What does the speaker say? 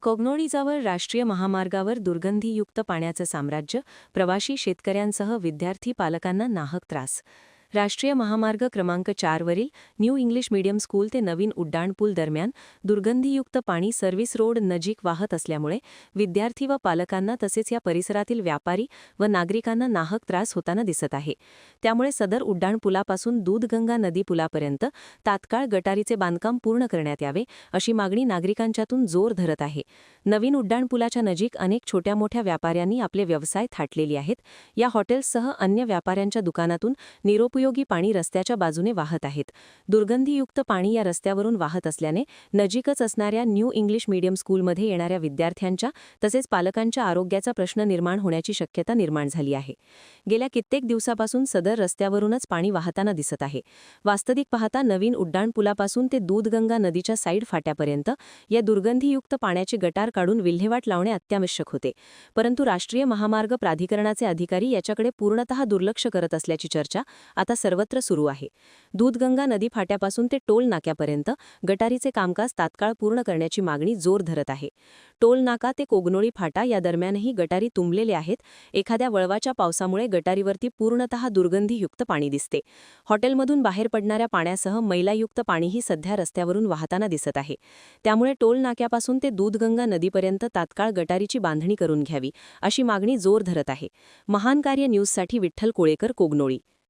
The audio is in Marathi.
कोगनोळीजवळ राष्ट्रीय महामार्गावर दुर्गंधीयुक्त पाण्याचं साम्राज्य, प्रवाशी शेतकऱ्यांसह विद्यार्थी पालकांना नाहक त्रास. राष्ट्रीय महामार्ग क्रमांक 4 वरील न्यू इंग्लिश मीडियम स्कूल ते नवीन उड्डाणपूल दरम्यान दुर्गंधीयुक्त पाणी सर्व्हिस रोड नजीक वाहत असल्यामुळे विद्यार्थी व पालकांना तसेच या परिसरातील व्यापारी व नागरिकांना नाहक त्रास होताना दिसत आहे. त्यामुळे सदर उड्डाणपुलापासून दूधगंगा नदी पुलापर्यंत तात्काळ गटारीचे बांधकाम पूर्ण करण्यात यावे, अशी मागणी नागरिकांच्यातून जोर धरत आहे. नवीन उड्डाणपुलाच्या नजीक अनेक छोट्या मोठ्या व्यापाऱ्यांनी आपले व्यवसाय थाटलेले आहेत. या हॉटेल्ससह अन्य व्यापाऱ्यांच्या दुकानातून निरुपयोगी पाणी रस्त्याच्या बाजूने वाहत आहेत. दुर्गंधीयुक्त पाणी या रस्त्यावरून वाहत असल्याने नजीकच असणाऱ्या न्यू इंग्लिश मीडियम स्कूलमध्ये येणाऱ्या विद्यार्थ्यांच्या तसेच पालकांच्या आरोग्याचा प्रश्न निर्माण होण्याची शक्यता निर्माण झाली आहे. गेल्या कित्येक दिवसापासून सदर रस्त्यावरूनच पाणी वाहताना दिसत आहे. वास्तविक पाहता नवीन उड्डाणपुलापासून ते दूधगंगा नदीच्या साईड फाट्यापर्यंत या दुर्गंधीयुक्त पाण्याचे गटार काढून विल्हेवाट लावणे अत्यावश्यक होते. परंतु राष्ट्रीय महामार्ग प्राधिकरणाचे अधिकारी याच्याकडे पूर्णतः दुर्लक्ष करत असल्याची चर्चा आता सर्वत्र सुरू आहे. दूधगंगा नदी फाट्यापासून ते टोल नाक्यापर्यंत गटारीचे कामकाज तात्काळ पूर्ण करण्याची मागणी जोर धरत आहे. टोल नाका ते कोगनोळी फाटा या दरम्यानही गटारी तुंबलेले आहेत. एखाद्या वळवाच्या पावसामुळे गटारीवरती पूर्णतः दुर्गंधीयुक्त पाणी दिसते. हॉटेलमधून बाहेर पडणाऱ्या पाण्यासह मैलायुक्त पाणीही सध्या रस्त्यावरून वाहताना दिसत आहे. त्यामुळे टोल नाक्यापासून ते दूधगंगा नदीपर्यंत तात्काळ गटारीची बांधणी करून घ्यावी, अशी मागणी जोर धरत आहे. महान कार्य न्यूजसाठी विठ्ठल कोळेकर, कोगनोळी.